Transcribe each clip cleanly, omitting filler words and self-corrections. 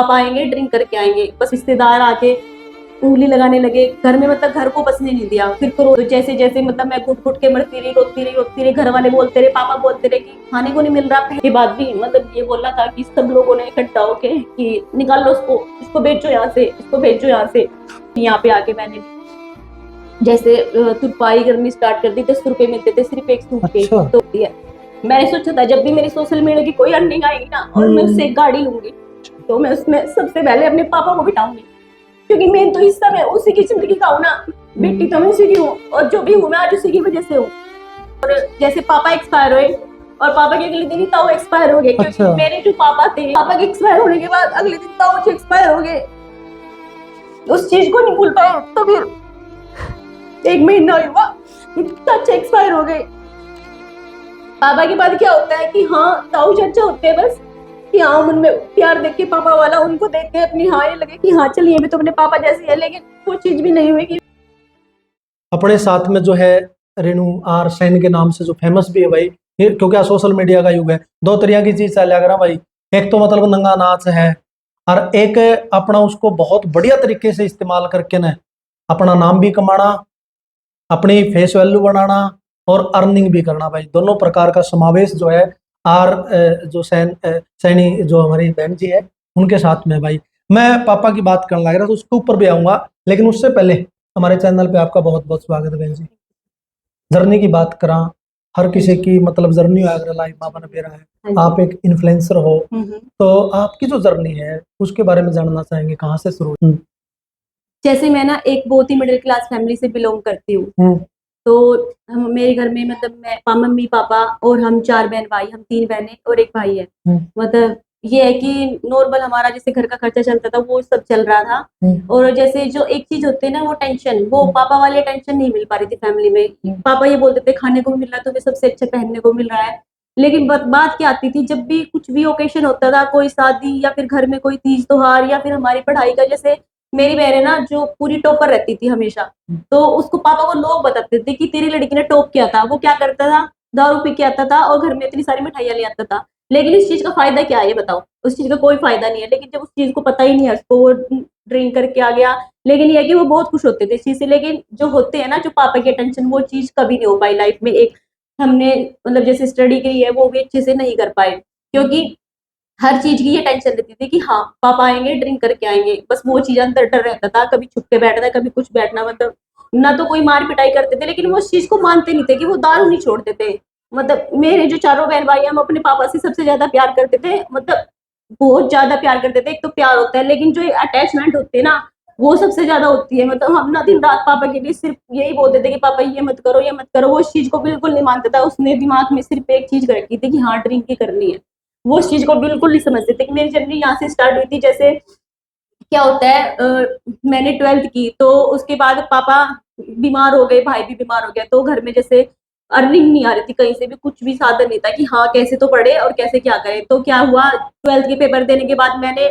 आप आएंगे ड्रिंक करके आएंगे, बस रिश्तेदार आके उंगली लगाने लगे घर में, मतलब घर को बसने नहीं दिया। फिर तो जैसे जैसे मतलब मैं घुट घुट के मरती रही, रोती रही, घर वाले बोलते रहे, पापा बोलते रहे कि खाने को नहीं मिल रहा। पहली बात भी मतलब ये बोला था कि सब लोगों ने इकट्ठा होके कि निकाल लो उसको, इसको भेजो यहाँ से, इसको भेजो यहाँ से। यहाँ पे आके मैंने जैसे तुरपाई करनी स्टार्ट कर दी। 10 रुपए मिलते थे सिर्फ एक सूट के। अच्छा। तो मैंने सोचा था जब भी मेरी सोशल मीडिया की कोई अर्निंग आएगी ना और मैं उससे एक गाड़ी लूंगी तो मैं उसमें सबसे पहले अपने पापा को बिठाऊंगी, क्योंकि मेन तो हिस्सा मैं उसी की जिंदगी का हूँ ना। बेटी तो मैं उसी की हूँ और जो भी हूँ मैं आज उसी की वजह से हूँ। और जैसे पापा एक्सपायर हुए और पापा के अगले दिन ही ताऊ एक्सपायर हो गए, क्योंकि अच्छा। मेरे जो पापा थे, पापा के एक्सपायर होने के बाद अगले दिन ताऊ जी एक्सपायर हो गए। उस चीज को नहीं भूल पाए। तो फिर 1 महीना हुआ चाचा एक्सपायर हो गए। पापा के बाद क्या होता है कि हाँ ताऊ चाचा होते हैं बस, कि हाँ उनमें प्यार देख के पापा वाला उनको देख के अपनी हाँ ये लगे कि हाँ चलिए भी तो अपने पापा जैसी है, लेकिन वो चीज भी नहीं हुई कि अपने साथ में जो है रेणु आर सैन के नाम से जो फेमस भी है भाई, क्योंकि सोशल मीडिया का युग है, दो तरह की चीज चल रहा भाई। एक तो मतलब नंगा नाच है और एक अपना उसको बहुत बढ़िया तरीके से इस्तेमाल करके न अपना नाम भी कमाना, अपनी फेस वैल्यू बढ़ाना और अर्निंग भी करना भाई। दोनों प्रकार का समावेश जो है आर जो सैनी जो हमारी बहन जी है उनके साथ में भाई। मैं पापा की बात करने लग रहा तो उसके ऊपर भी आऊंगा, लेकिन उससे पहले हमारे चैनल पे आपका बहुत बहुत स्वागत है बहन जी। जर्नी की बात करा, हर किसी की मतलब जर्नी अगर लाइफ में बन रहा है, आप एक इन्फ्लुएंसर हो तो आपकी जो जर्नी है उसके बारे में जानना चाहेंगे, कहाँ से शुरू? जैसे मैं ना एक बहुत ही मिडिल क्लास फैमिली से बिलोंग करती हूँ। तो हम मेरे घर में मतलब मैं मम्मी पापा और हम 4 बहन भाई, हम 3 बहनें और एक भाई है। मतलब ये है कि नॉर्मल हमारा जैसे घर का खर्चा चलता था वो सब चल रहा था। और जैसे जो एक चीज होती है ना वो टेंशन, वो पापा वाली टेंशन नहीं मिल पा रही थी फैमिली में। पापा ये बोलते थे खाने को भी मिल रहा है तो सबसे अच्छा पहनने को मिल रहा है, लेकिन बात क्या आती थी जब भी कुछ भी ओकेशन होता था, कोई शादी या फिर घर में कोई तीज त्योहार या फिर हमारी पढ़ाई का, जैसे मेरी बहन है ना जो पूरी टॉपर रहती थी हमेशा, तो उसको पापा को लोग बताते थे कि तेरी लड़की ने टॉप किया था। वो क्या करता था, दारू पी के आता था और घर में इतनी सारी मिठाइयां ले आता था। लेकिन इस चीज का फायदा क्या है ये बताओ? उस चीज का कोई फायदा नहीं है। लेकिन जब उस चीज को पता ही नहीं है उसको, वो ड्रिंक करके आ गया। लेकिन ये है कि वो बहुत खुश होते थे इस चीज से। लेकिन जो होते हैं ना जो पापा की टेंशन, वो चीज कभी नहीं हो पाई लाइफ में। एक हमने मतलब जैसे स्टडी की है वो भी अच्छे से नहीं कर पाए, क्योंकि हर चीज की ये टेंशन रहती थी कि हाँ पापा आएंगे ड्रिंक करके आएंगे, बस वो चीज अंदर डर रहता था। कभी छुप के बैठना, कभी कुछ बैठना, मतलब ना तो कोई मार पिटाई करते थे, लेकिन वो उस चीज को मानते नहीं थे कि वो दारू नहीं छोड़ते थे। मतलब मेरे जो चारों बहन भाई हम अपने पापा से सबसे ज्यादा प्यार करते थे, मतलब बहुत ज्यादा प्यार करते थे। एक तो प्यार होता है, लेकिन जो अटैचमेंट होती है ना वो सबसे ज्यादा होती है। मतलब हम ना दिन रात पापा के लिए सिर्फ यही बोलते थे कि पापा ये मत करो ये मत करो। वो उस चीज को बिल्कुल नहीं मानता था। उसने दिमाग में सिर्फ एक चीज रखी थी कि हाँ ड्रिंक ही करनी है। वो उस चीज को बिल्कुल नहीं समझते थे कि मेरी जर्नी यहाँ से स्टार्ट हुई थी। जैसे क्या होता है मैंने 12th की तो उसके बाद पापा बीमार हो गए, भाई भी बीमार हो गया, तो घर में जैसे अर्निंग नहीं आ रही थी, कहीं से भी कुछ भी साधन नहीं था कि हाँ कैसे तो पढ़े और कैसे क्या करें। तो क्या हुआ, 12th के पेपर देने के बाद मैंने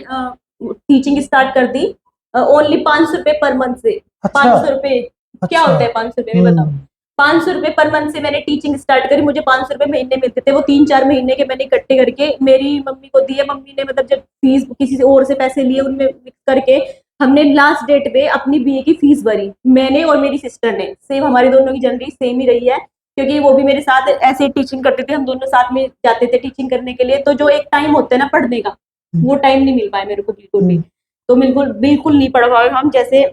टीचिंग स्टार्ट कर दी। ओनली 500 रुपए पर मंथ से। अच्छा। 500 रुपए क्या अच्छा। होता है 500 रुपए में बताओ? 500 रुपए पर मंथ से मैंने टीचिंग स्टार्ट करी। मुझे 500 रुपए महीने मिलते थे, वो 3-4 महीने के मैंने इकट्ठे करके मेरी मम्मी को दिए। मम्मी ने मतलब जब फीस किसी से और से पैसे लिए उनमें मिक्स करके हमने लास्ट डेट पे अपनी बीए की फीस भरी, मैंने और मेरी सिस्टर ने। सेम हमारी दोनों की जर्नी सेम ही रही है, क्योंकि वो भी मेरे साथ ऐसे टीचिंग करते थे, हम दोनों साथ में जाते थे टीचिंग करने के लिए। तो जो एक टाइम होता है ना पढ़ने का, वो टाइम नहीं मिल पाया मेरे को बिल्कुल भी। तो बिल्कुल बिल्कुल नहीं पढ़ पाए हम। जैसे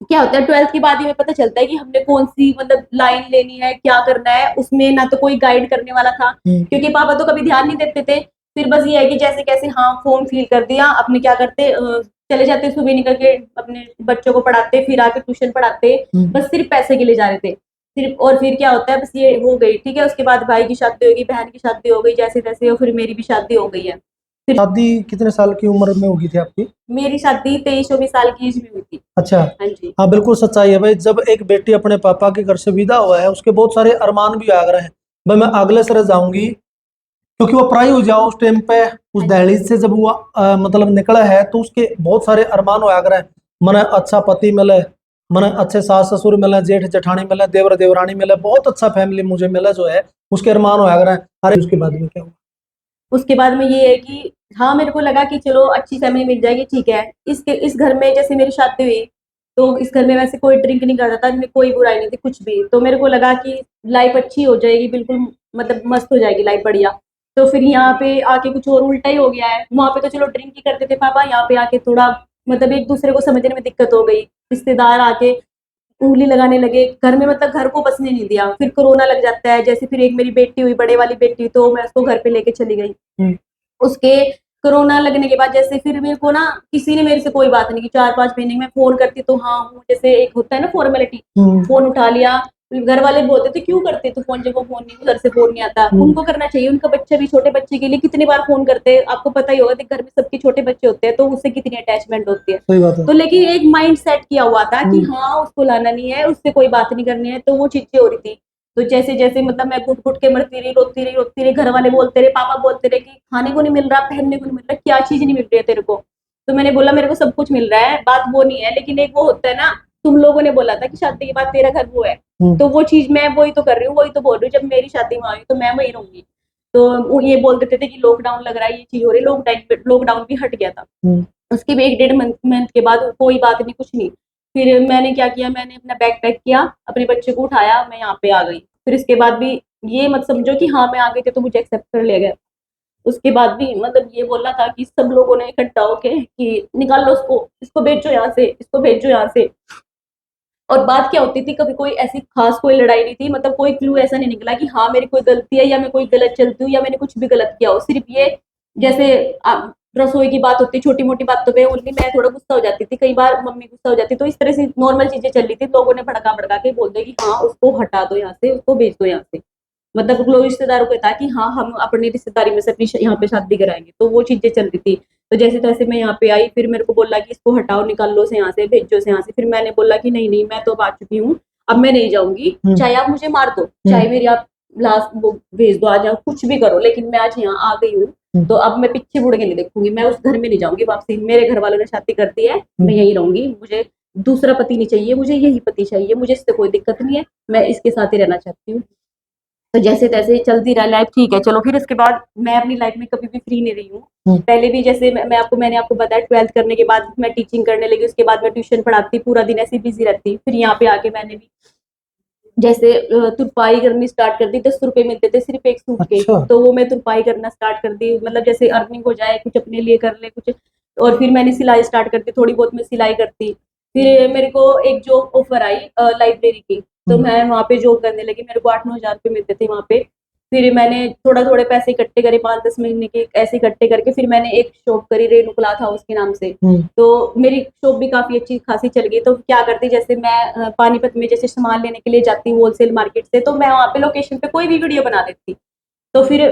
क्या होता है 12th के बाद ही हमें पता चलता है कि हमने कौन सी मतलब लाइन लेनी है, क्या करना है। उसमें ना तो कोई गाइड करने वाला था, क्योंकि पापा तो कभी ध्यान नहीं देते थे। फिर बस ये है कि जैसे कैसे हाँ फॉर्म फिल कर दिया, अपने क्या करते चले जाते सुबह निकल के अपने बच्चों को पढ़ाते, फिर आके ट्यूशन पढ़ाते, बस सिर्फ पैसे के लिए जा रहे थे सिर्फ। और फिर क्या होता है बस ये हो गई, ठीक है। उसके बाद भाई की शादी होगी, बहन की शादी हो गई, जैसे तैसे, और फिर मेरी भी शादी हो गई है। शादी कितने साल की उम्र में होगी थी आपकी? मेरी शादी 23-24 साल की एज में हुई थी। अच्छा। हाँ जी। हाँ बिल्कुल सच्चाई है भाई, जब एक बेटी अपने पापा के घर से विदा हुआ है उसके बहुत सारे अरमान भी आग रहे हैं भाई। मैं अगले सर जाऊंगी क्योंकि वो पढ़ाई हो जाओ उस टाइम पे, उस दहलीज से जब वो मतलब निकला है तो उसके बहुत सारे अरमान हो आग रहे हैं। मने अच्छा पति मिले, मने अच्छे सास ससुर मिले, जेठ जेठानी मिले, देवर देवरानी मिले, बहुत अच्छा फैमिली मुझे मिला जो है, उसके अरमान हो आग रहे हैं। अरे उसके बाद में क्या हुआ? उसके बाद में ये है कि हाँ, मेरे को लगा कि चलो अच्छी फैमिली मिल जाएगी, ठीक है। इस घर में जैसे मेरी शादी हुई, तो इस घर में वैसे कोई ड्रिंक नहीं करता था, इनमें कोई बुराई नहीं थी कुछ भी। तो मेरे को लगा कि लाइफ अच्छी हो जाएगी, बिल्कुल मतलब मस्त हो जाएगी लाइफ, बढ़िया। तो फिर यहाँ पे आके कुछ और उल्टा ही हो गया है। वहाँ पे तो चलो ड्रिंक ही करते थे पापा, यहाँ पे आके थोड़ा मतलब एक दूसरे को समझने में दिक्कत हो गई। रिश्तेदार आके उंगली लगाने लगे घर में, मतलब घर को बसने नहीं दिया। फिर कोरोना लग जाता है। जैसे फिर एक मेरी बेटी हुई, बड़े वाली बेटी, तो मैं उसको घर पे लेके चली गई। उसके कोरोना लगने के बाद जैसे फिर मेरे को ना किसी ने मेरे से कोई बात नहीं की। 4-5 महीने में फोन करती तो हाँ हूँ, जैसे एक होता है ना फॉर्मेलिटी, फोन उठा लिया। घर वाले बोलते थे क्यों करते तो फोन, जब वो फोन नहीं, घर से फोन नहीं आता। उनको करना चाहिए, उनका बच्चा भी, छोटे बच्चे के लिए कितनी बार फोन करते हैं, आपको पता ही होगा कि घर में सबके छोटे बच्चे होते हैं, तो उससे कितनी अटैचमेंट होती है। सही बात है। तो लेकिन एक माइंड सेट किया हुआ था कि हाँ उसको लाना नहीं है, उससे कोई बात नहीं करनी है, तो वो चीजें हो रही थी। तो जैसे जैसे मतलब मैं घुट घुट के मरती रही, रोती रही, रोती रही। घर वाले बोलते रहे, पापा बोलते रहे कि खाने को नहीं मिल रहा, पहनने को नहीं मिल रहा, क्या चीज नहीं मिल रही है तेरे को। तो मैंने बोला मेरे को सब कुछ मिल रहा है, बात वो नहीं है, लेकिन एक वो होता है ना, तुम लोगों ने बोला था कि शादी के बाद तेरा घर वो है, तो वो चीज मैं वही तो कर रही हूँ, वही तो बोल रही हूँ। जब मेरी शादी में आई तो मैं वही रहूंगी। तो वो ये बोल देते थे कि लॉकडाउन लग रहा है, ये चीज हो रही है। लॉकडाउन भी हट गया था। उसके भी 1-1.5 मंथ के बाद कोई बात नहीं, कुछ नहीं। फिर मैंने क्या किया, मैंने अपना बैग पैक किया, अपने बच्चे को उठाया, मैं यहाँ पे आ गई। फिर इसके बाद भी ये मत समझो कि हाँ मैं आ गई थी तो मुझे एक्सेप्ट कर लिया गया। उसके बाद भी मतलब ये बोला था कि सब लोगों ने इकट्ठा होके कि निकाल लो उसको, इसको भेजो यहाँ से, इसको भेजो यहाँ से। और बात क्या होती थी, कभी कोई ऐसी खास कोई लड़ाई नहीं थी, मतलब कोई क्लू ऐसा नहीं निकला कि हाँ मेरी कोई गलती है या मैं कोई गलत चलती हूँ या मैंने कुछ भी गलत किया हो। सिर्फ ये जैसे रसोई की बात होती, छोटी मोटी बातों पे ओनली मैं थोड़ा गुस्सा हो जाती थी, कई बार मम्मी गुस्सा हो जाती, तो इस तरह से नॉर्मल चीजें चल रही थी। लोगों ने भड़का भड़का के बोल दिया कि हाँ उसको हटा दो यहाँ से, उसको भेज दो यहाँ से। मतलब लोग रिश्तेदारों को था कि हाँ हम अपनी रिश्तेदारी में से अपनी यहाँ पे शादी कराएंगे, तो वो चीजें चल रही थी। तो जैसे तैसे मैं यहाँ पे आई, फिर मेरे को बोला कि इसको हटाओ, निकाल लो से यहाँ से, भेजो से यहाँ से। फिर मैंने बोला कि नहीं नहीं, मैं तो अब आ चुकी हूँ, अब मैं नहीं जाऊंगी, चाहे आप मुझे मार दो, चाहे मेरी आप लाश वो भेज दो, आ जाओ, कुछ भी करो, लेकिन मैं आज यहाँ आ गई हूँ, तो अब मैं पीछे मुड़ के नहीं देखूंगी, मैं उस घर में नहीं जाऊंगी वापसी। मेरे घर वालों ने शादी कर दी है, मैं यही रहूंगी, मुझे दूसरा पति नहीं चाहिए, मुझे यही पति चाहिए, मुझे इससे कोई दिक्कत नहीं है, मैं इसके साथ ही रहना चाहती हूँ। तो जैसे तैसे चलती रहा लाइफ, ठीक है चलो। फिर उसके बाद मैं अपनी लाइफ में कभी भी फ्री नहीं रही हूँ। पहले भी जैसे मैंने आपको बताया, 12th करने के बाद मैं टीचिंग करने लगी, उसके बाद मैं ट्यूशन पढ़ाती, पूरा दिन ऐसे बिजी रहती। फिर यहाँ पे आके मैंने भी जैसे तुरपाई करनी स्टार्ट कर दी। 10 रुपए मिलते थे सिर्फ एक सूट के, अच्छा। तो वो मैं तुरपाई करना स्टार्ट कर दी, मतलब जैसे अर्निंग हो जाए, कुछ अपने लिए कर ले कुछ। और फिर मैंने सिलाई स्टार्ट कर दी, थोड़ी बहुत मैं सिलाई करती। फिर मेरे को एक जॉब ऑफर आई लाइब्रेरी की, तो मैं वहाँ पे जॉब करने लगी। मेरे को 8-9 हजार रुपये मिलते थे वहाँ पे। फिर मैंने थोड़ा थोड़े पैसे इकट्ठे करे, 5-10 महीने के ऐसे इकट्ठे करके फिर मैंने एक शॉप करी, रेणु क्लॉथ हाउस के नाम से। तो मेरी शॉप भी काफी अच्छी खासी चल गई। तो क्या करती, जैसे मैं पानीपत में जैसे सामान लेने के लिए जाती हूँ होलसेल मार्केट से, तो मैं वहाँ पे लोकेशन पे कोई भी वीडियो बना देती। तो फिर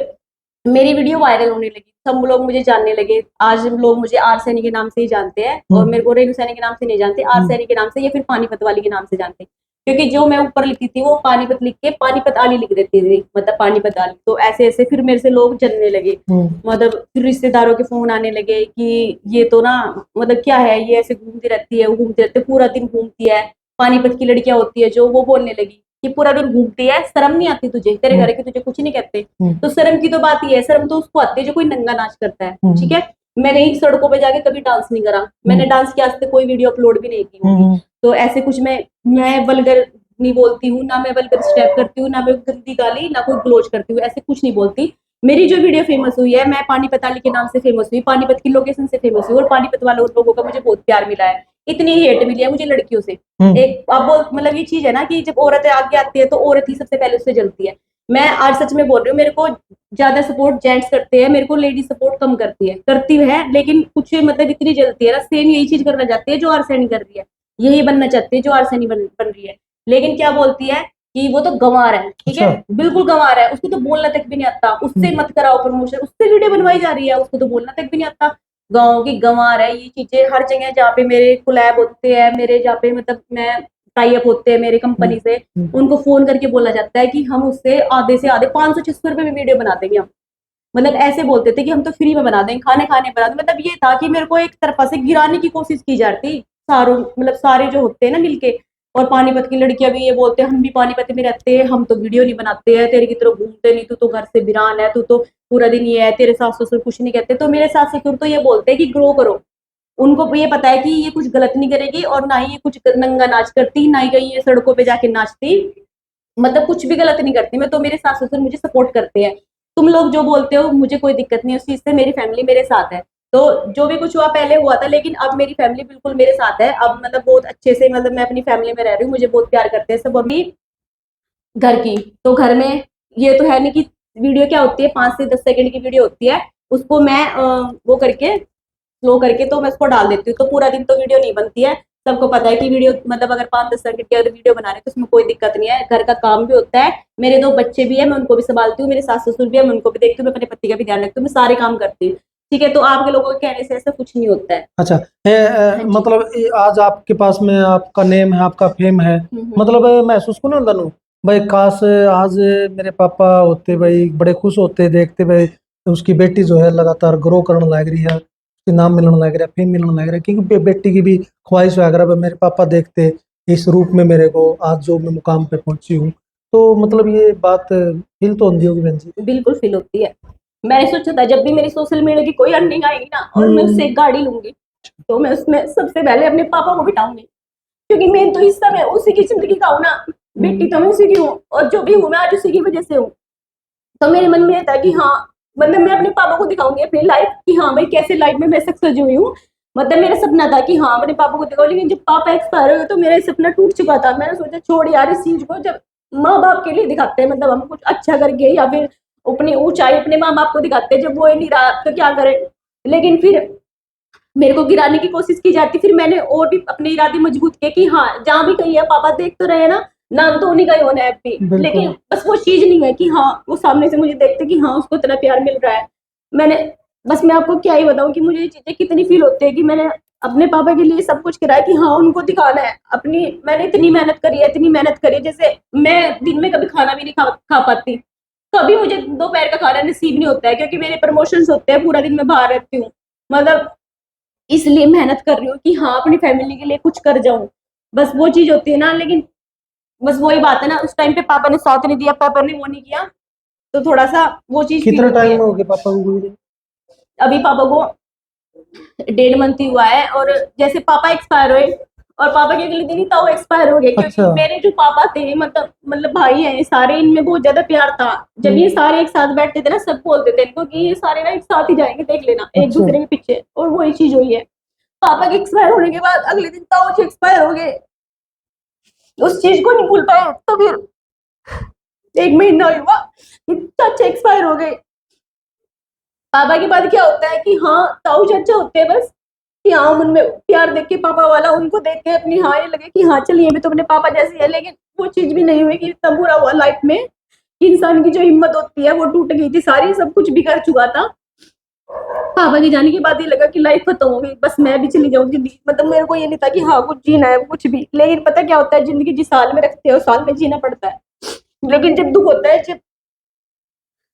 मेरी वीडियो वायरल होने लगी, सब लोग मुझे जानने लगे। आज लोग मुझे आर सैनी के नाम से ही जानते हैं, और मेरे को रेणु सैनी के नाम से नहीं जानते, आर सैनी के नाम से या फिर पानीपत वाली के नाम से जानते हैं। क्योंकि जो मैं ऊपर लिखती थी वो पानीपत लिख के पानीपत आली लिख देती थी, मतलब पानीपत आली। तो ऐसे ऐसे फिर मेरे से लोग जानने लगे, मतलब फिर रिश्तेदारों के फोन आने लगे कि ये तो ना मतलब क्या है, ये ऐसे घूमती रहती है, वो घूमती रहती है, पूरा दिन घूमती है। पानीपत की लड़कियां होती है जो, वो बोलने लगी कि पूरा दिन घूमती है, शर्म नहीं आती तुझे, तेरे घर के तुझे कुछ नहीं कहते। तो शर्म की तो बात ही है, शर्म तो उसको आती है जो कोई नंगा नाच करता है, ठीक है। मैंने ही सड़कों पे जाके कभी डांस नहीं करा, मैंने डांस की आज तक कोई वीडियो अपलोड भी नहीं की होगी। तो ऐसे कुछ मैं वल्गर नहीं बोलती हूँ, ना मैं वल्गर स्टेप करती हूँ, ना मैं गंदी गाली, ना कोई ग्लोच करती हूँ, ऐसे कुछ नहीं बोलती। मेरी जो वीडियो फेमस हुई है, मैं पानीपत आली के नाम से फेमस हुई, पानीपत की लोकेशन से फेमस हुई, और पानीपत वालों लोगों का मुझे बहुत प्यार मिला है। इतनी हेट मिली है मुझे लड़कियों से। एक अब मतलब ये चीज है ना कि जब औरतें आगे आती है तो औरत ही सबसे पहले उससे जलती है। मैं आज सच में बोल रही हूँ, मेरे को ज्यादा सपोर्ट जेंट्स करते हैं, मेरे को लेडीज सपोर्ट कम करती है, करती है, लेकिन कुछ मतलब इतनी जलती है ना, सेम यही चीज करना चाहती है जो आरसेनी कर रही है, यही बनना चाहती है जो आरसेनी बन रही है। लेकिन क्या बोलती है कि वो तो गंवार है, ठीक है, बिल्कुल गंवार है, उसको तो बोलना तक भी नहीं आता, उससे मत कराओ प्रमोशन, उससे वीडियो बनवाई जा रही है, उसको तो बोलना तक भी नहीं आता। गाँव की गंवार है, ये चीजें हर जगह जहाँ पे मेरे कोलैब होते हैं, मेरे जहाँ पे मतलब मैं टाई अप होते हैं मेरे कंपनी से, उनको फोन करके बोला जाता है कि हम उससे आधे से आधे 500-600 रुपए में वीडियो बना देंगे हम। मतलब ऐसे बोलते थे कि हम तो फ्री में बना देंगे, खाने खाने बना देंगे। मतलब ये था कि मेरे को एक तरफा से गिराने की कोशिश की जाती, सारों मतलब सारे जो होते हैं ना मिलके, और पानीपत की लड़कियां भी ये बोलते हैं हम भी पानीपत में रहते हैं, हम तो वीडियो नहीं बनाते हैं, तेरे की तरह घूमते नहीं, तू तो घर से वीरान है, तू तो पूरा दिन ये है, तेरे सास ससुर कुछ नहीं कहते। तो मेरे सास ससुर तो ये बोलते हैं कि ग्रो करो, उनको ये पता है कि ये कुछ गलत नहीं करेगी और ना ही ये कुछ नंगा नाच करती, ना ही कहीं ये सड़कों पे जाके नाचती, मतलब कुछ भी गलत नहीं करती मैं। तो मेरे सास ससुर मुझे सपोर्ट करते हैं। तुम लोग जो बोलते हो मुझे कोई दिक्कत नहीं है उस चीज से, मेरी फैमिली मेरे साथ है। तो जो भी कुछ हुआ पहले हुआ था, लेकिन अब मेरी फैमिली बिल्कुल मेरे साथ है। अब मतलब बहुत अच्छे से, मतलब मैं अपनी फैमिली में रह रही हूँ, मुझे बहुत प्यार करते हैं सब। अभी घर की तो घर में ये तो है नहीं कि वीडियो क्या होती है 5 से 10 सेकंड की वीडियो होती है, उसको मैं वो करके स्लो करके तो मैं उसको डाल देती हूँ। तो पूरा दिन तो वीडियो नहीं बनती है, सबको पता है कि वीडियो मतलब अगर 5-10 सेकंड की अगर वीडियो बना रहे तो उसमें कोई दिक्कत नहीं है। घर का काम भी होता है, मेरे 2 बच्चे भी है, मैं उनको भी संभालती हूँ, मेरे सास ससुर भी है, मैं उनको भी देखती हूँ, मैं अपने पति का भी ध्यान रखती हूँ, मैं सारे काम करती हूँ। ठीक है, तो आपके लोगों के कहने से ऐसा कुछ नहीं होता है। अच्छा, हाँ जी। मतलब आज आपके पास में आपका नेम है, आपका फेम है, मतलब महसूस को ना लनू भाई, काश आज मेरे पापा होते भाई, बड़े खुश होते देखते भाई उसकी बेटी जो है लगातार ग्रो करने लग रही है, उसके नाम मिलने लग रहा है, फेम मिलने लग रहा है, क्योंकि बेटी की भी ख्वाहिश है। अगर मेरे पापा देखते इस रूप में मेरे को आज जो मैं मुकाम पे पहुंची हूँ, तो मतलब ये बात फील तो होती होगी बहन जी। बिल्कुल फील होती है। मैंने सोचा था जब भी मेरी सोशल मीडिया की कोई अर्निंग आएगी ना और मैं उससे एक गाड़ी लूंगी, तो मैं उसमें सबसे पहले अपने पापा को बिठाऊंगी, क्योंकि मेन तो हिस्सा मैं उसी की जिंदगी का हूँ ना, बेटी तो मैं उसी की हूँ और जो भी हूँ मैं आज उसी की वजह से हूँ। तो मेरे मन में था कि हाँ, मतलब मैं अपने पापा को दिखाऊंगी अपनी लाइफ कि हाँ भाई कैसे लाइफ में मैं सक्सेस हुई हूँ। मतलब मेरा सपना था कि हाँ अपने पापा को दिखाऊं, लेकिन जब पापा एक्सपायर हो गए तो मेरा ये सपना टूट चुका था। मैंने सोचा छोड़ यार इस चीज को, जब माँ बाप के लिए दिखाते हैं, मतलब हम कुछ अच्छा करके या फिर अपनी ऊंचाई अपने माँ बाप को दिखाते हैं, जब वो ही नहीं रहा तो क्या करें। लेकिन फिर मेरे को गिराने की कोशिश की जाती, फिर मैंने और भी अपने इरादे मजबूत किए कि हाँ जहाँ भी कहीं है पापा देख तो रहे ना, नाम तो उन्हीं का ही होना है अभी, लेकिन बस वो चीज नहीं है कि हाँ वो सामने से मुझे देखते कि हाँ उसको इतना प्यार मिल रहा है। मैंने बस मैं आपको क्या ही बताऊं कि मुझे ये चीजें कितनी फील होती है कि मैंने अपने पापा के लिए सब कुछ करा है कि हाँ उनको दिखाना है अपनी। मैंने इतनी मेहनत करी है, इतनी मेहनत करी है, जैसे मैं दिन में कभी खाना भी नहीं खा पाती, कभी मुझे दोपहर का खाना नसीब नहीं होता है, क्योंकि मेरे प्रमोशंस होते हैं, पूरा दिन मैं बाहर रहती हूँ। मतलब इसलिए मेहनत कर रही हूँ कि हाँ अपनी फैमिली के लिए कुछ कर जाऊं, बस वो चीज होती है ना। लेकिन बस वही बात है ना, उस टाइम पे पापा ने साथ नहीं दिया, पापा ने वो नहीं किया, तो थोड़ा सा वो चीज फील कितना होती टाइम है। हो गया पापा को गुजरे? अभी पापा को 1.5 मंथ ही हुआ है, और जैसे पापा एक्सपायर हुए और पापा के अगले दिन ही ताऊ एक्सपायर हो गए, क्योंकि अच्छा। मेरे जो पापा थे मतलब भाई हैं सारे, इनमें बहुत ज्यादा प्यार था। जब ये सारे एक साथ बैठते थे ना, सब बोलते थे इनको कि ये सारे ना एक साथ ही जाएंगे, देख लेना एक अच्छा। दूसरे के पीछे, और वही चीज हुई है। पापा के एक्सपायर होने के बाद अगले दिन ताऊ जी एक्सपायर हो गए, उस चीज को नहीं भूल पाए। तो फिर 1 महीना हुआ कि चाचा एक्सपायर हो गए। पापा के बाद क्या होता है कि हाँ ताऊ चाचा होते हैं बस, कि हाँ उनमें प्यार देख के पापा वाला, उनको देख के अपनी हाँ ये लगे कि हाँ चलिए भी तो अपने पापा जैसी है। लेकिन वो चीज भी नहीं हुई कि इतना बुरा हुआ लाइफ में कि इंसान की जो हिम्मत होती है वो टूट गई थी सारी, सब कुछ भी कर चुका था। पापा के जाने के बाद ये लगा कि लाइफ खत्म हो गई, बस मैं भी चली जाऊँ जिंदगी, मतलब मेरे को ये नहीं था कि हाँ कुछ जीना है कुछ भी। लेकिन पता क्या होता है, जिंदगी जिस साल में रखते हो साल में जीना पड़ता है। लेकिन जब दुख होता है, जब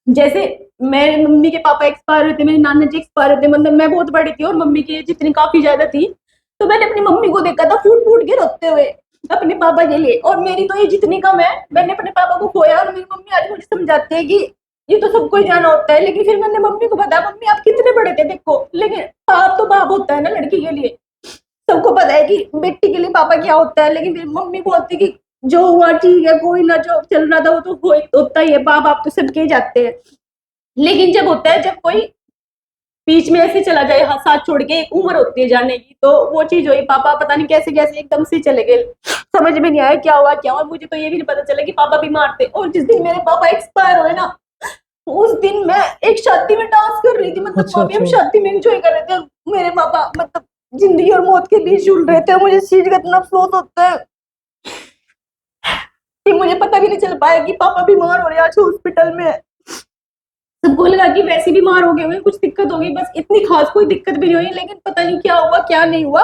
जैसे मेरे मम्मी के पापा एक्सपायर हुए थे, मेरे नाना जी एक्सपायर हुए थे, मतलब मैं बहुत बड़ी थी और मम्मी की एज इतनी काफी ज्यादा थी, तो मैंने अपनी मम्मी को देखा था फूट फूट के रोते हुए अपने पापा के लिए। और मेरी तो एज इतनी कम है, मैंने अपने पापा को खोया, और मेरी मम्मी आज मुझे समझाते हैं कि ये तो सबको ही जाना होता है। लेकिन फिर मैंने मम्मी को बताया, मम्मी आप कितने बड़े थे देखो, लेकिन बाप तो बाप होता है ना लड़की के लिए, सबको पता है कि बेटी के लिए पापा क्या होता है। लेकिन फिर मम्मी बोलती कि जो हुआ ठीक है, कोई ना, जो चल रहा था वो तो होता ही है, बाप बाप तो सबके ही जाते हैं। लेकिन जब होता है, जब कोई बीच में ऐसे चला जाए हाथ साथ छोड़ के, एक उम्र होती है जाने की, तो वो चीज हुई। पापा पता नहीं कैसे कैसे एकदम से चले गए, समझ में नहीं आया क्या हुआ क्या हुआ। मुझे तो ये भी नहीं पता चला कि पापा बीमार थे। और जिस दिन मेरे पापा एक्सपायर हुए ना, उस दिन मैं एक शादी में डांस कर रही थी, मतलब अच्छा, पापा हम अच्छा। शादी में एंजॉय कर रहे थे, मेरे पापा मतलब जिंदगी और मौत के बीच झूल रहे थे। मुझे इस चीज का इतना अफसोस होता है कि मुझे पता भी नहीं चल पाया कि पापा बीमार हो रहे हैं, आज हॉस्पिटल में है। सबको लगा कि वैसे बीमार हो गए हुए, कुछ दिक्कत हो गई, बस इतनी खास कोई दिक्कत भी नहीं हुई। लेकिन पता नहीं क्या हुआ क्या नहीं हुआ,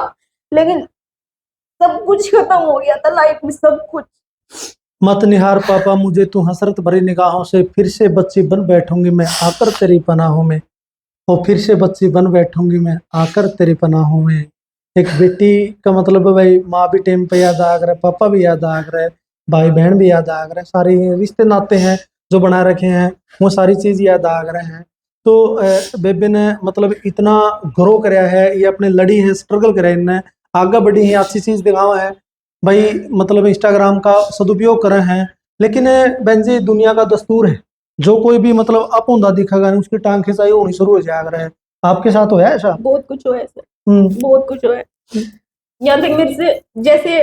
लेकिन सब कुछ खत्म हो गया था लाइफ में, सब कुछ। मत निहार पापा मुझे, तू हसरत भरी निगाहों से, फिर से बच्ची बन बैठूंगी मैं आकर तेरी पनाहों में, और फिर से बच्ची बन बैठूंगी मैं आकर तेरी पनाहों में। एक बेटी का मतलब भाई माँ भी टाइम पे याद आ रहा है, पापा भी याद आ रहा है, भाई बहन भी याद आ रहा है, सारे रिश्ते नाते हैं जो बना रखे हैं वो सारी चीज याद आ रहे हैं। तो बेबे ने मतलब इतना ग्रो कराया है, ये अपने लड़ी है, स्ट्रगल कराया इनने, आगे बढ़ी है, अच्छी चीज दिखावा है भाई, मतलब इंस्टाग्राम का सदुपयोग करे हैं। लेकिन बहन जी दुनिया का दस्तूर है, जो कोई भी मतलब अप होता दिखेगा नहीं उसकी टांग खिंचाई होनी शुरू हो जाया करे है। आपके साथ हो ऐसा? बहुत कुछ हुआ है सर, हम्म। बहुत कुछ हुआ है। यहाँ तक मेरे से जैसे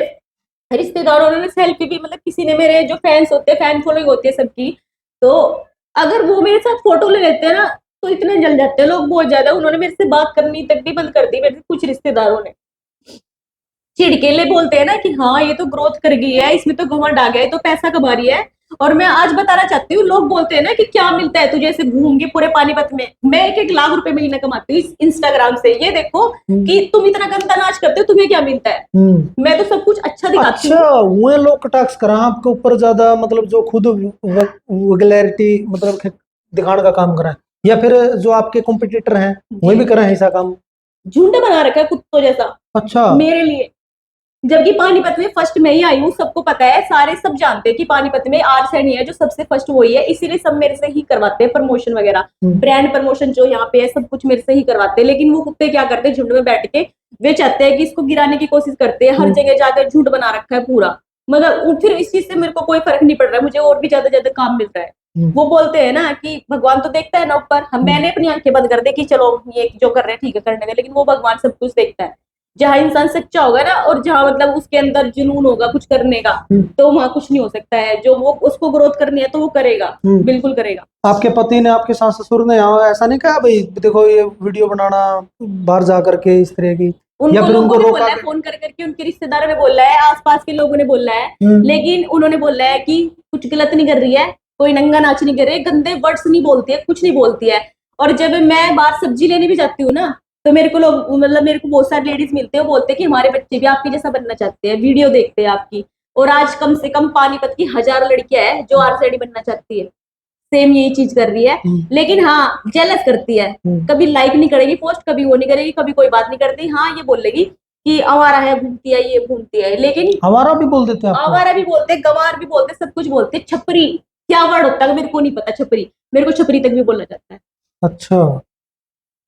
रिश्तेदारों ने सेल्फी भी, मतलब किसी ने, मेरे जो फैंस होते हैं, फैन फॉलोइंग होती है सबकी, तो अगर वो मेरे साथ फोटो ले लेते हैं ना तो इतने जल जाते हैं लोग, बहुत ज्यादा। उन्होंने मेरे से बात करनी तक भी बंद कर दी मेरे से, कुछ रिश्तेदारों ने चिड़केले बोलते हैं ना कि हाँ ये तो ग्रोथ कर गई है, इसमें तो घमंड आ गया है, तो पैसा कमा रही है। और मैं आज बताना चाहती हूँ, लोग बोलते हैं ना कि क्या मिलता है तुझे ऐसे घूम के पूरे पानीपत में, मैं 1-1 लाख रुपए महीना कमाती हूँ इस इंस्टाग्राम से। ये देखो कि तुम इतना गंदा नाच करते हो, तुम्हें क्या मिलता है, मैं तो सब कुछ अच्छा दिखाती हूँ। अच्छा वो लोग कटाक्ष करा आपके ऊपर ज्यादा, मतलब जो खुद वगलैरिटी मतलब दिखाने का काम करा है, या फिर जो आपके कॉम्पिटिटर हैं वही भी करा है ऐसा काम? झुंड बना रखा है कुत्तों जैसा अच्छा। मेरे लिए, जबकि पानीपत में फर्स्ट मैं ही आई हूँ, सबको पता है, सारे सब जानते हैं कि पानीपत में आर सैनी है जो सबसे फर्स्ट वही है, इसीलिए सब मेरे से ही करवाते हैं प्रमोशन वगैरह, ब्रांड प्रमोशन जो यहाँ पे है सब कुछ मेरे से ही करवाते हैं। लेकिन वो कुत्ते क्या करते हैं, झुंड में बैठ के वे चाहते हैं कि इसको गिराने की कोशिश करते हैं, हर जगह जाकर झुंड बना रखा है पूरा, मगर फिर इस चीज से मेरे को कोई फर्क नहीं पड़ रहा है, मुझे और भी ज्यादा काम मिल रहा है। वो बोलते हैं ना कि भगवान तो देखता है ना ऊपर, हम मैंने अपनी आंखें बंद कर दी कि चलो ये जो कर रहे हैं ठीक है करने दे, लेकिन वो भगवान सब कुछ देखता है। जहाँ इंसान सच्चा होगा ना, और जहाँ मतलब उसके अंदर जुनून होगा कुछ करने का, तो वहां कुछ नहीं हो सकता है। जो वो उसको ग्रोथ करनी है तो वो करेगा, बिल्कुल करेगा। आपके पति ने, आपके सास ससुर ने यहाँ ऐसा नहीं कहा भाई देखो ये वीडियो बनाना बाहर जा करके इस तरह की, या फिर उनको बोला है, फोन कर करके उनके रिश्तेदारों ने बोला है, आसपास के लोगों ने बोला है, लेकिन उन्होंने बोला है कि कुछ गलत नहीं कर रही है, कोई नंगा नाच नहीं कर रही है, गंदे वर्ड्स नहीं बोलती है, कुछ नहीं बोलती है। और जब मैं बाहर सब्जी लेने भी जाती हूँ ना, तो मेरे को लोग, मतलब मेरे को बहुत सारे लेडीज मिलते हैं, बोलते हैं कि हमारे बच्चे भी आपके जैसा बनना चाहते हैं, वीडियो देखते हैं आपकी। और आज कम से कम पानीपत की हजारों लड़कियां हैं जो आरजेडी बनना चाहती है, सेम यही चीज कर रही है। लेकिन हाँ जेलस करती है, कभी लाइक नहीं करेगी पोस्ट, कभी वो नहीं करेगी, कभी कोई बात नहीं करती। हाँ ये बोलेगी कि आवारा है, घूमती है, ये घूमती है, लेकिन आवारा भी बोल देते हैं आपको? आवारा भी बोलते, गंवार भी बोलते, सब कुछ बोलते। छपरी क्या वर्ड होता है मेरे को नहीं पता, छपरी, मेरे को छपरी तक भी बोला जाता है। अच्छा।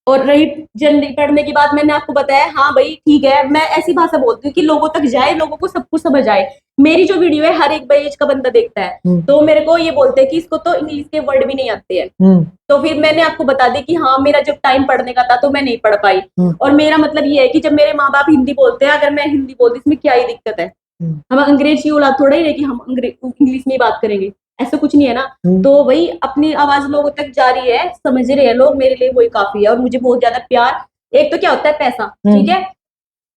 और रही जनरल पढ़ने की बात, मैंने आपको बताया, हाँ भाई ठीक है, मैं ऐसी भाषा बोलती हूँ कि लोगों तक जाए, लोगों को सब कुछ समझ आए। मेरी जो वीडियो है हर एक एज का बंदा देखता है, तो मेरे को ये बोलते हैं कि इसको तो इंग्लिश के वर्ड भी नहीं आते हैं। तो फिर मैंने आपको बता दी कि हाँ मेरा जब टाइम पढ़ने का था तो मैं नहीं पढ़ पाई। और मेरा मतलब ये है कि जब मेरे माँ बाप हिंदी बोलते हैं, अगर मैं हिंदी बोलती इसमें क्या ही दिक्कत है, हम अंग्रेज की औलाद थोड़ा ही है कि हम इंग्लिश में ही बात करेंगे, ऐसा कुछ नहीं है ना। तो वही अपनी आवाज लोगों तक जा रही है, समझ रहे हैं लोग, मेरे लिए वही काफी है। और मुझे बहुत ज्यादा प्यार, एक तो क्या होता है पैसा, ठीक है,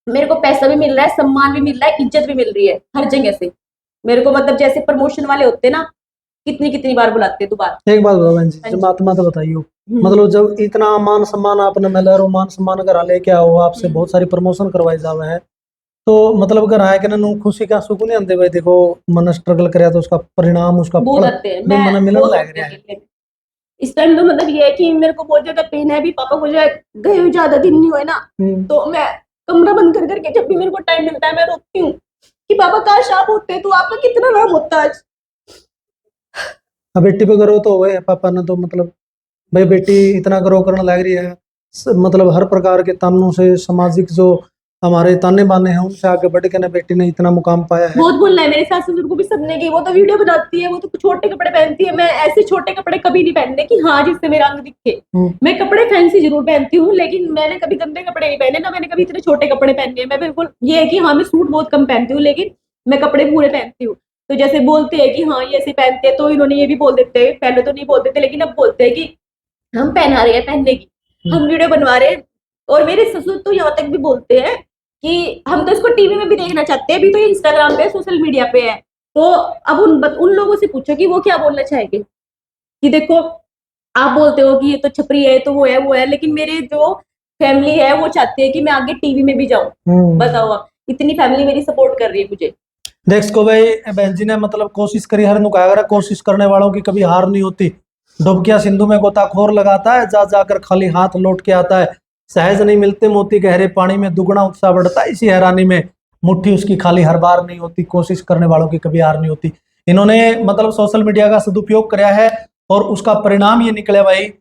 मेरे को पैसा भी मिल रहा है, सम्मान भी मिल रहा है, इज्जत भी मिल रही है हर जगह से मेरे को। मतलब जैसे प्रमोशन वाले होते हैं ना, कितनी कितनी बार बुलाते हैं दोबारा। एक बात बताओ बहन जी, जब आत्मा तो बताइयो, मतलब जब इतना मान सम्मान आपने मिला और मान सम्मान करा लेके आओ, आपसे बहुत सारी प्रमोशन करवाई जावे है, तो मतलब अगर आए कि ना खुशी का सुकून नहीं आते भाई, देखो मन स्ट्रगल करे तो उसका परिणाम, उसका बहुत आते हैं, मैं मिलन बहुत लग रहा है। इस टाइम तो मतलब ये है कि मेरे को बहुत ज्यादा पेन है। अभी पापा को जो गए हुए ज्यादा दिन नहीं हुए ना, तो मैं कमरा बंद कर करके जब भी मेरे को टाइम मिलता है मैं रोकती हूँ कि पापा काश आप होते तो आपका कितना नाम होता आज। अब बेटी पे करो तो हुए पापा ने, तो मतलब भाई बेटी इतना करो करने लग रही है, मतलब हर प्रकार के तानों से, सामाजिक जो हमारे ताने बाने हैं उनसे आगे बढ़ के ना बेटी ने इतना मुकाम पाया है। बहुत बोलना है मेरे सास ससुर को भी सबने की, वो तो वीडियो बनाती है, वो तो छोटे कपड़े पहनती है, मैं ऐसे छोटे कपड़े कभी नहीं पहनने कि हाँ जिससे मेरा अंग दिखे। मैं कपड़े फैंसी जरूर पहनती हूँ, लेकिन मैंने कभी गंदे कपड़े नहीं पहने, ना मैंने कभी इतने छोटे कपड़े पहने। मैं बिल्कुल ये है कि हाँ मैं सूट बहुत कम पहनती हूँ, लेकिन मैं कपड़े पूरे पहनती हूँ। तो जैसे बोलते हैं कि हाँ ये ऐसे पहनते हैं, तो इन्होंने ये भी बोल देते हैं, पहले तो नहीं बोलते थे लेकिन अब बोलते हैं कि हम पहना रहे हैं पहनने की, हम वीडियो बनवा रहे हैं। और मेरे ससुर तो यहाँ तक भी बोलते हैं कि हम तो इसको टीवी में भी देखना चाहते हैं, अभी तो ये इंस्टाग्राम पे सोशल मीडिया पे है। तो अब उन लोगों से पूछो कि वो क्या बोलना चाहेंगे कि देखो आप बोलते हो कि ये तो छपरी है, तो वो है, लेकिन मेरे जो फैमिली है वो चाहती है कि मैं आगे टीवी में भी जाऊं। बताओ आप, इतनी फैमिली मेरी सपोर्ट कर रही है मुझे। देखो भाई बहन जी ने मतलब कोशिश करी, हर नु कहा कोशिश करने वालों की कभी हार नहीं होती। डुबकिया सिंधु में गोताखोर लगाता है, जा जाकर खाली हाथ लौट के आता है। सहज नहीं मिलते मोती गहरे पानी में, दुगना उत्साह बढ़ता इसी हैरानी में, मुट्ठी उसकी खाली हर बार नहीं होती, कोशिश करने वालों की कभी हार नहीं होती। इन्होंने मतलब सोशल मीडिया का सदुपयोग कराया है और उसका परिणाम ये निकले भाई,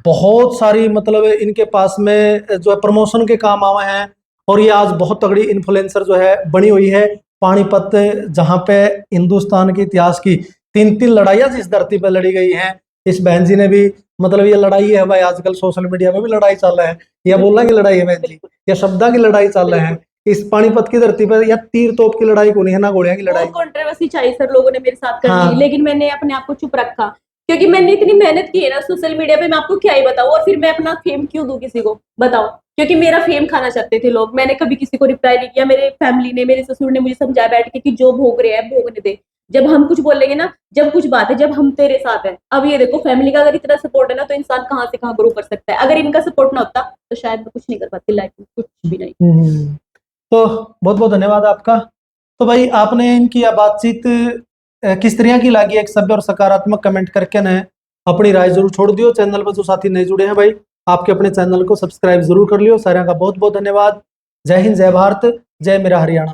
बहुत सारी मतलब इनके पास में जो है प्रमोशन के काम आए हैं और ये आज बहुत तगड़ी इन्फ्लुएंसर जो है बनी हुई है। पानीपत जहाँ पे हिंदुस्तान के इतिहास की 3-3 लड़ाइयाँ जिस धरती पर लड़ी गई हैं, इस बहन जी ने भी मतलब ये लड़ाई है भाई, आजकल सोशल मीडिया में भी लड़ाई चल रहा है, या बोलना की लड़ाई है बहन जी, या शब्दा की लड़ाई चल रहा है इस पानीपत की धरती पर, या तीर तोप की लड़ाई को नहीं है ना गोलियां की लड़ाई। कंट्रोवर्सी चाहिए सर, लोगों ने मेरे साथ कर हाँ। दी, लेकिन मैंने अपने आप को चुप रखा क्योंकि मैंने इतनी मेहनत की है ना सोशल मीडिया पे, मैं आपको क्या ही बताऊं। और फिर मैं अपना फेम क्यों दूं किसी को, बताओ? क्योंकि मेरा फेम खाना चाहते थे लोग। मैंने कभी किसी को रिप्लाई नहीं किया। मेरे फैमिली ने, मेरे ससुर ने मुझे समझाया बैठ के कि जो भोग रहे हैं भोगने दे, जब हम कुछ बोलेंगे ना, जब कुछ बात है, जब हम तेरे साथ है। अब ये देखो, फैमिली का अगर इतना सपोर्ट है ना, तो इंसान कहाँ से कहाँ ग्रो कर सकता है। अगर इनका सपोर्ट ना होता तो शायद मैं कुछ नहीं कर पाती लाइफ में, कुछ भी नहीं। तो बहुत बहुत धन्यवाद आपका। तो भाई आपने इनकी यह बातचीत किस तरह की लगी, एक सभ्य और सकारात्मक कमेंट करके न अपनी राय जरूर छोड़ दियो। चैनल पर जो साथी नहीं जुड़े हैं भाई, आपके अपने चैनल को सब्सक्राइब जरूर कर लियो। सारे का बहुत बहुत धन्यवाद। जय हिंद, जय भारत, जय मेरा हरियाणा।